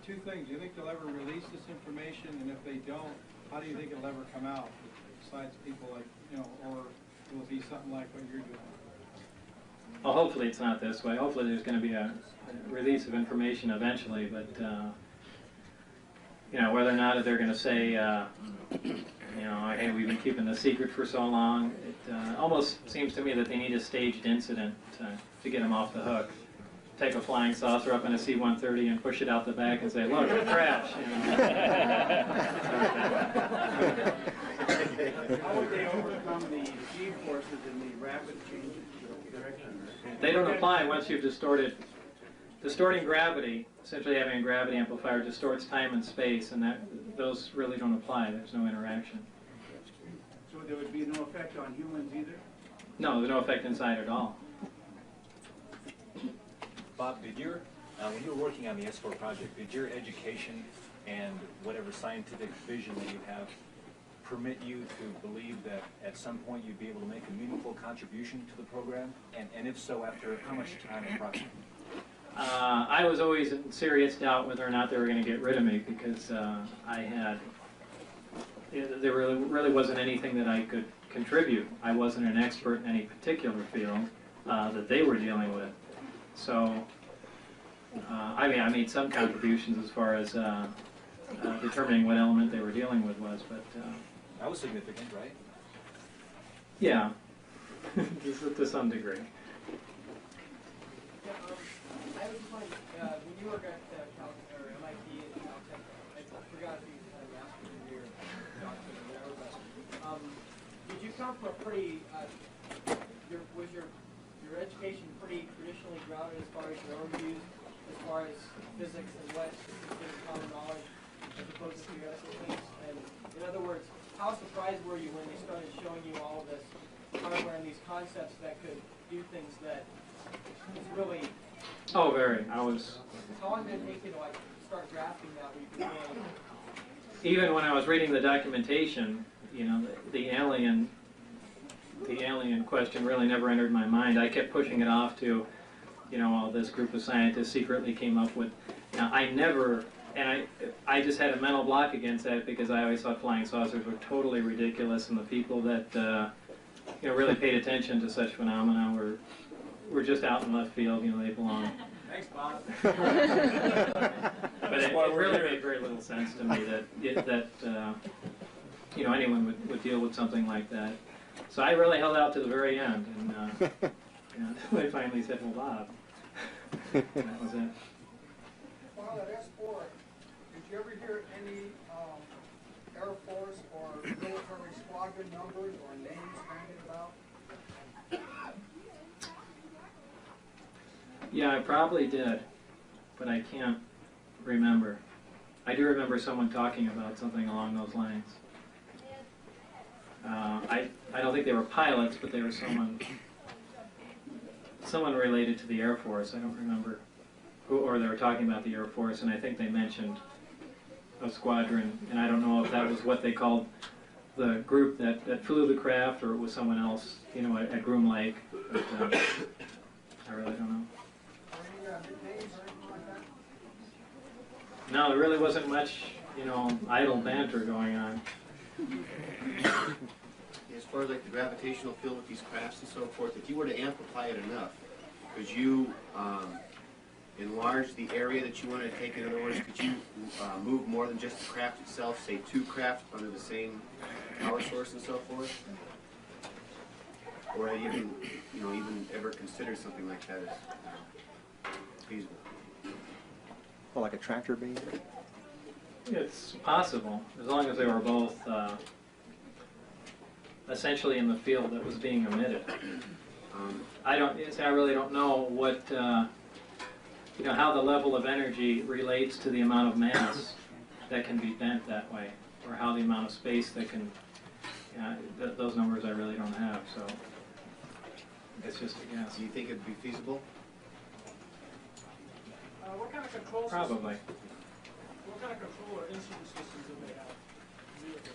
two things. Do you think they'll ever release this information? And if they don't, how do you think it'll ever come out? Besides people like, you know, or will it be something like what you're doing? Well, hopefully it's not this way. Hopefully there's going to be a release of information eventually, but you know, whether or not they're going to say, you know, hey, we've been keeping the secret for so long, it almost seems to me that they need a staged incident to get them off the hook. Take a flying saucer up in a C-130 and push it out the back and say, look, it crashed. You know? How would they overcome the G-forces and the rapid changes of direction? They don't apply once you've distorted. Distorting gravity, essentially having a gravity amplifier, distorts time and space, and those really don't apply. There's no interaction. So there would be no effect on humans either? No, there's no effect inside at all. Bob, did your, when you were working on the S4 project, did your education and whatever scientific vision that you have permit you to believe that at some point you'd be able to make a meaningful contribution to the program? And if so, after how much time approximately? I was always in serious doubt whether or not they were going to get rid of me because there really wasn't anything that I could contribute. I wasn't an expert in any particular field that they were dealing with. So, I mean, I made some contributions as far as determining what element they were dealing with was, but... that was significant, right? Yeah, to some degree. Yeah, I was just wondering, when you were at MIT and Caltech, I forgot if you asked me your doctorate or whatever, but did you come from a pretty, was your education pretty traditionally grounded as far as your own views, as far as physics and what is common knowledge, as opposed to theoretical things? And in other words, how surprised were you when they started showing you all of this hardware and these concepts that could do things that is really... Oh, very. I was... How long did it take you to like start drafting that? Where you could really... Even when I was reading the documentation, you know, the alien question really never entered my mind. I kept pushing it off to, you know, all this group of scientists secretly came up with. Now, I never, and I just had a mental block against that because I always thought flying saucers were totally ridiculous, and the people that, you know, really paid attention to such phenomena were just out in left field. You know, they belong. Thanks, Bob. But it really made very little sense to me that you know, anyone would deal with something like that. So I really held out to the very end, and you know, they finally said, "Well, Bob," and that was it. While at S4, did you ever hear any Air Force or military squadron numbers or names bandied about? Yeah, I probably did, but I can't remember. I do remember someone talking about something along those lines. I don't think they were pilots, but they were someone related to the Air Force. I don't remember who, or they were talking about the Air Force, and I think they mentioned a squadron, and I don't know if that was what they called the group that flew the craft, or it was someone else, you know, at Groom Lake. But I really don't know. No, there really wasn't much, you know, idle banter going on. As far as like the gravitational field with these crafts and so forth, if you were to amplify it enough, could you enlarge the area that you wanted to take it? In other words, could you move more than just the craft itself, say two craft under the same power source and so forth? Or have you even ever considered something like that as feasible? Well, like a tractor beam? It's possible, as long as they were both essentially in the field that was being emitted. I really don't know what, you know, how the level of energy relates to the amount of mass that can be bent that way, or how the amount of space that can, those numbers I really don't have, so it's just a guess. Do you think it would be feasible? What kind of control Probably. systems? What kind of control or instrument systems do they have?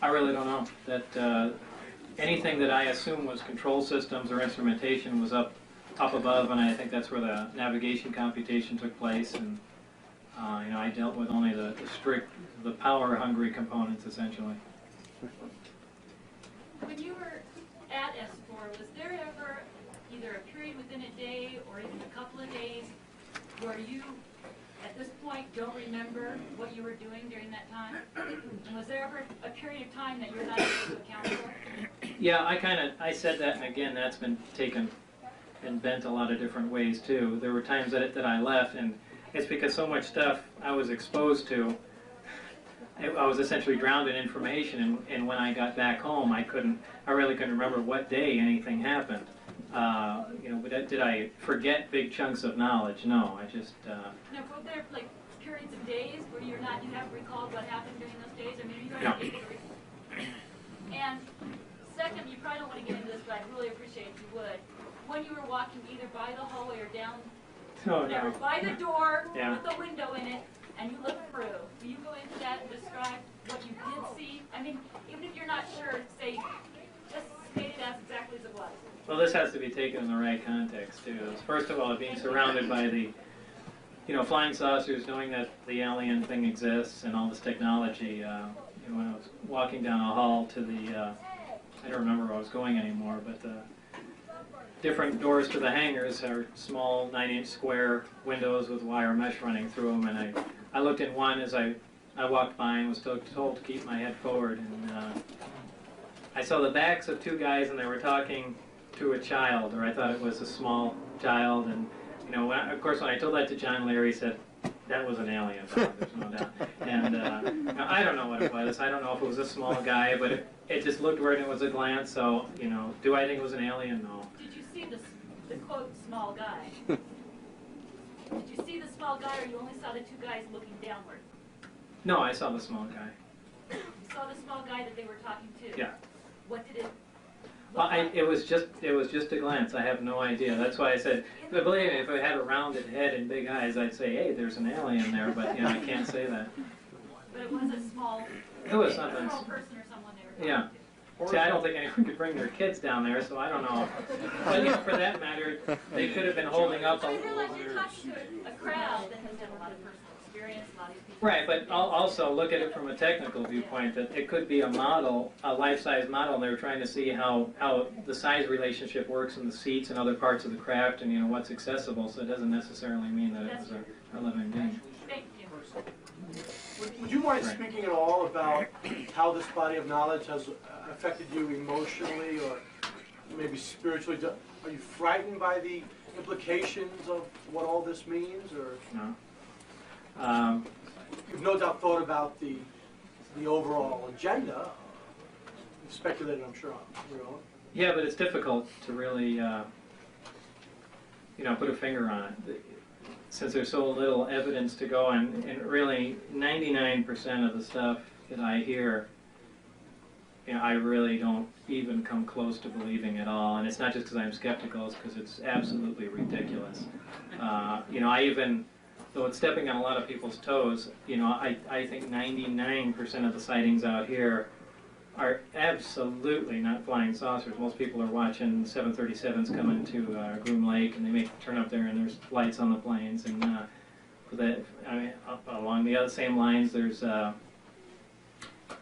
I really don't know. That anything that I assume was control systems or instrumentation was up above, and I think that's where the navigation computation took place. And I dealt with only the power-hungry components, essentially. When you were at S4, was there ever either a period within a day or even a couple of days where you, at this point, don't remember what you were doing during that time? And was there ever a period of time that you're not able to account for? Yeah, I said that, and again, that's been taken and bent a lot of different ways too. There were times that I left, and it's because so much stuff I was exposed to, I was essentially drowned in information, and when I got back home, I really couldn't remember what day anything happened. But did I forget big chunks of knowledge? No, I just. No, were there like periods of days where you haven't recalled what happened during those days, or maybe you No. weren't able to recall? And second, you probably don't want to get into this, but I'd really appreciate if you would. When you were walking either by the hallway or down, by the door with the window in it, and you looked through, will you go into that and describe what you did see? I mean, even if you're not sure, just state it as exactly as it was. Well, this has to be taken in the right context too. First of all, being surrounded by the, flying saucers, knowing that the alien thing exists and all this technology. When I was walking down a hall to the, I don't remember where I was going anymore, but the different doors to the hangars are small 9-inch square windows with wire mesh running through them, and I looked in one as I walked by and was told to keep my head forward, and I saw the backs of two guys, and they were talking to a child, or I thought it was a small child, and of course when I told that to John, Larry said that was an alien. There's no doubt. And I don't know what it was. I don't know if it was a small guy, but it just looked weird, and it was a glance. So do I think it was an alien? No. Did you see the quote small guy? Did you see the small guy, or you only saw the two guys looking downward? No, I saw the small guy. You saw the small guy that they were talking to? Yeah. What did it? Well, it was just a glance. I have no idea. That's why I said, but believe me, if I had a rounded head and big eyes, I'd say, hey, there's an alien there. But I can't say that. But it was a small. It was something. Small person or someone they were talking to. See, I don't think anyone could bring their kids down there, so I don't know. But for that matter, they could have been holding up. So you realize you're talking to a crowd that has had a lot of personal experience, a lot of these people. Right, but also look at it from a technical viewpoint, that it could be a model, a life-size model, and they were trying to see how the size relationship works in the seats and other parts of the craft, and what's accessible. So it doesn't necessarily mean that it was a living being. Thank you. Would you mind speaking at all about how this body of knowledge has affected you emotionally or maybe spiritually? Are you frightened by the implications of what all this means, or No. you've no doubt thought about the overall agenda? You've speculated, I'm sure, on your own. Yeah, but it's difficult to really, put a finger on it, since there's so little evidence to go on, and really 99% of the stuff that I hear, I really don't even come close to believing at all. And it's not just because I'm skeptical, it's because it's absolutely ridiculous. I even, though it's stepping on a lot of people's toes, I think 99% of the sightings out here are absolutely not flying saucers. Most people are watching 737s come into Groom Lake, and they may turn up there, and there's lights on the planes. And along the other same lines, there's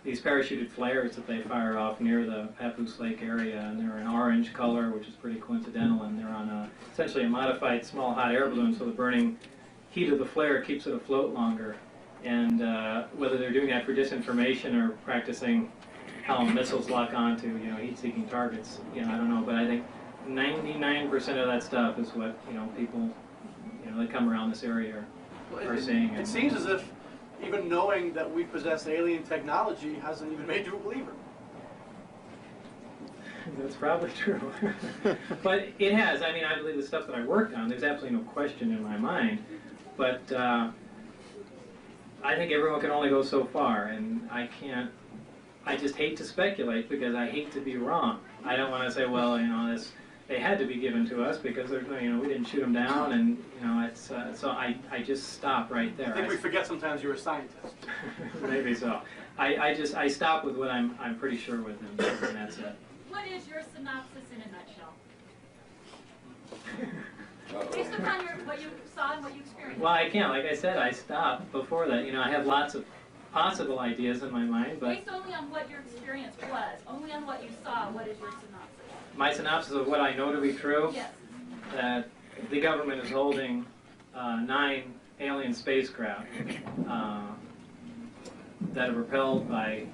these parachuted flares that they fire off near the Papoose Lake area, and they're an orange color, which is pretty coincidental, and they're on essentially a modified small hot air balloon, so the burning heat of the flare keeps it afloat longer. And whether they're doing that for disinformation or practicing how missiles lock onto heat-seeking targets, I don't know, but I think 99% of that stuff is what people that come around this area are seeing. It seems as if even knowing that we possess alien technology hasn't even made you a believer. That's probably true. But it has. I mean, I believe the stuff that I worked on, there's absolutely no question in my mind. But I think everyone can only go so far, and I just hate to speculate because I hate to be wrong. I don't want to say, well, they had to be given to us because we didn't shoot them down, and it's so I just stop right there. I think we forget sometimes you're a scientist. Maybe so. I stop with what I'm pretty sure with, and that's it. What is your synopsis in a nutshell? Based upon what you saw and what you experienced. Well, I can't. Like I said, I stopped before that. You know, I have lots of possible ideas in my mind, but based only on what your experience was, only on what you saw, what is your synopsis? my synopsis of what I know to be true, Yes. that the government is holding 9 alien spacecraft that are propelled by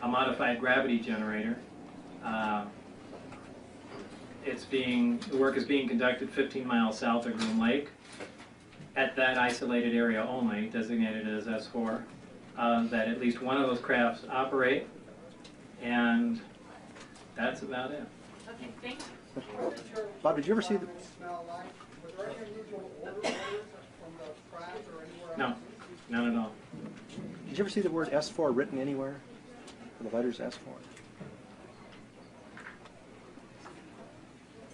a modified gravity generator. The work is being conducted 15 miles south of Groom Lake, at that isolated area only, designated as S4. That at least one of those crafts operate, and that's about it. Okay, thank you. Bob, did you ever see the... Smell like? Were there any unusual odors from the craft or anywhere No, else? none at all. Did you ever see the word S4 written anywhere? Or the letters S4?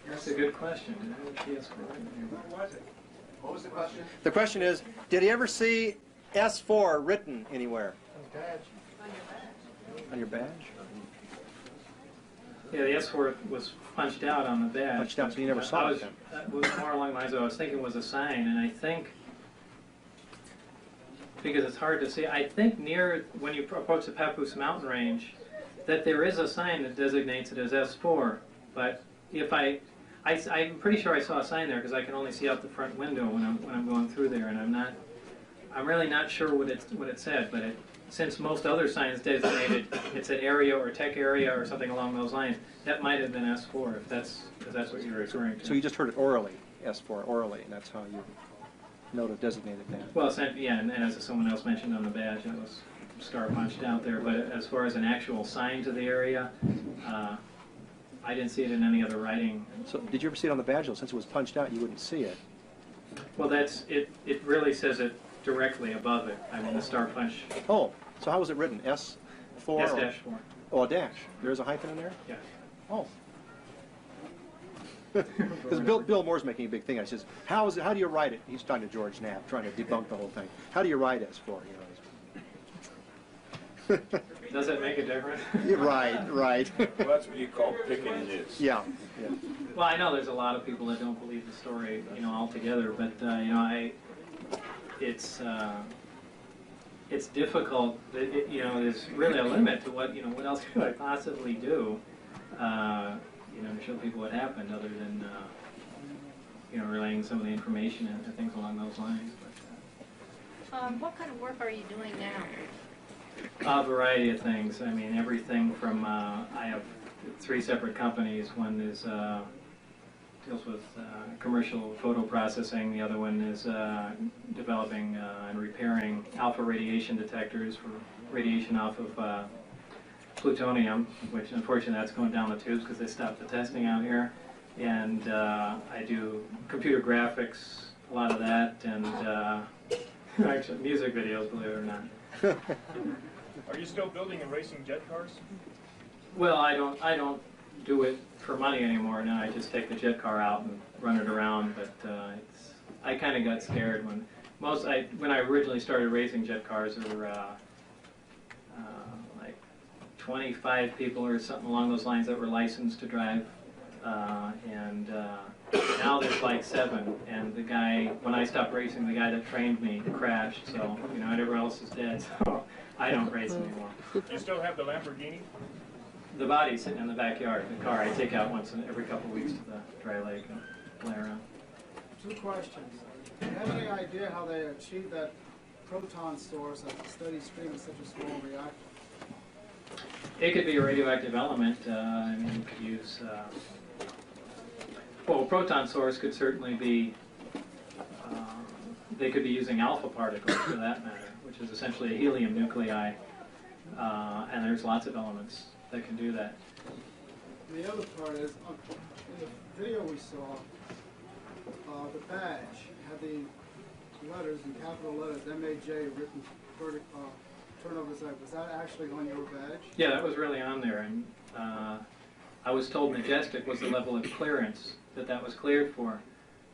That's a good question. Did I ever see S4 written here? What was it? What was the question? The question is, did he ever see S4 written anywhere? On your badge? Yeah, the S4 was punched out on the badge. Punched out, so you never saw it then? That was more along the lines of I was thinking was a sign, and I think, because it's hard to see, I think near, when you approach the Papoose mountain range, that there is a sign that designates it as S4, but if I'm pretty sure I saw a sign there because I can only see out the front window when I'm going through there, and I'm really not sure what it said, but since most other signs designated it's an area or tech area or something along those lines, that might have been S4 if that's what you're referring to. So you just heard it orally, S4 orally, and that's how you know to designate it that. Well, yeah, and as someone else mentioned on the badge, it was star punched out there. But as far as an actual sign to the area, I didn't see it in any other writing. So did you ever see it on the badge? Though? Since it was punched out, you wouldn't see it. Well, it really says it directly above it. I mean, the star punch. Oh, so how was it written? S4? S-4. Oh, a dash. There's a hyphen in there? Yeah. Oh. Because Bill Moore's making a big thing. I says, how do you write it? He's talking to George Knapp, trying to debunk the whole thing. How do you write S4? Does it make a difference? Right. Well, that's what you call picking this. Yeah. Well, I know there's a lot of people that don't believe the story, altogether. But it's difficult. There's really a limit to what else could I possibly do, to show people what happened, other than relaying some of the information and things along those lines. But, what kind of work are you doing now? a variety of things. I mean, everything from I have 3 separate companies. One is deals with commercial photo processing. The other one is developing and repairing alpha radiation detectors for radiation off of plutonium, which unfortunately that's going down the tubes because they stopped the testing out here. And I do computer graphics, a lot of that, and actually music videos, believe it or not. Are you still building and racing jet cars? Well, I don't do it for money anymore. Now I just take the jet car out and run it around. But I kind of got scared when I originally started racing jet cars. There were like 25 people or something along those lines that were licensed to drive, and now there's like 7. And the guy, when I stopped racing, the guy that trained me crashed. So everyone else is dead. So I don't race anymore. Do you still have the Lamborghini? The body's sitting in the backyard. The car I take out every couple of weeks to the dry lake and play around. 2 questions. Do you have any idea how they achieved that proton source at a steady stream in such a small reactor? It could be a radioactive element. I mean, you could use. Well, a proton source could certainly be. They could be using alpha particles for that matter, which is essentially a helium nuclei, and there's lots of elements that can do that. The other part is, in the video we saw, the badge had the letters in capital letters, MAJ, written turnover side. Was that actually on your badge? Yeah, that was really on there, and I was told Majestic was the level of clearance that was cleared for.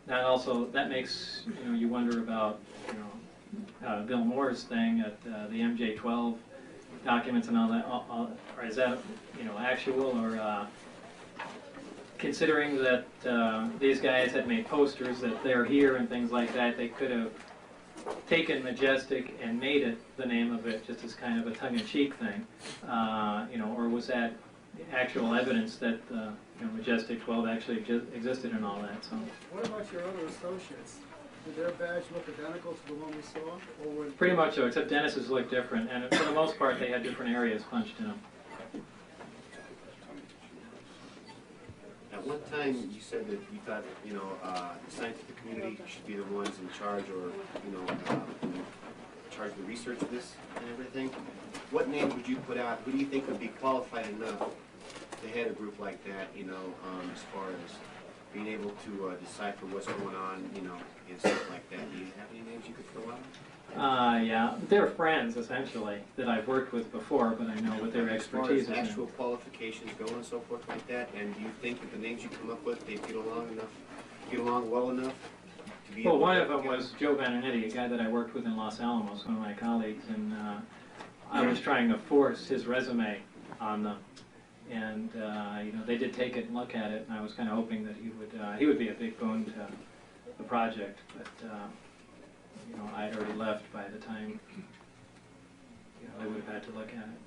That makes you wonder about Bill Moore's thing at the MJ12 documents and all that. Or is that actual or considering that these guys had made posters that they're here and things like that, they could have taken Majestic and made it the name of it just as kind of a tongue-in-cheek thing, you know, or was that actual evidence that you know, Majestic 12 actually existed and all that? So. What about your other associates? Did their badge look identical to the one we saw? Or Pretty much so, except Dennis's looked different, and for the most part they had different areas punched in them. At one time, you said that you thought, you know, the scientific community should be the ones in charge, or, you know, charge of the research of this and everything. What names would you put out? Who do you think would be qualified enough to head a group like that, you know, as far as being able to decipher what's going on, you know, and stuff like that? Do you have any names you could throw out? Yeah, they're friends, essentially, that I've worked with before, but I know what their expertise is As far as in. actual qualifications go and so forth like that, and do you think that the names you come up with, they get along well enough to be Well, able one to of them was Joe Benedetti, a guy that I worked with in Los Alamos, one of my colleagues, and I was trying to force his resume on them. And you know, they did take it and look at it, and I was kind of hoping that he would be a big boon to the project. But you know, I'd already left by the time you know they would have had to look at it.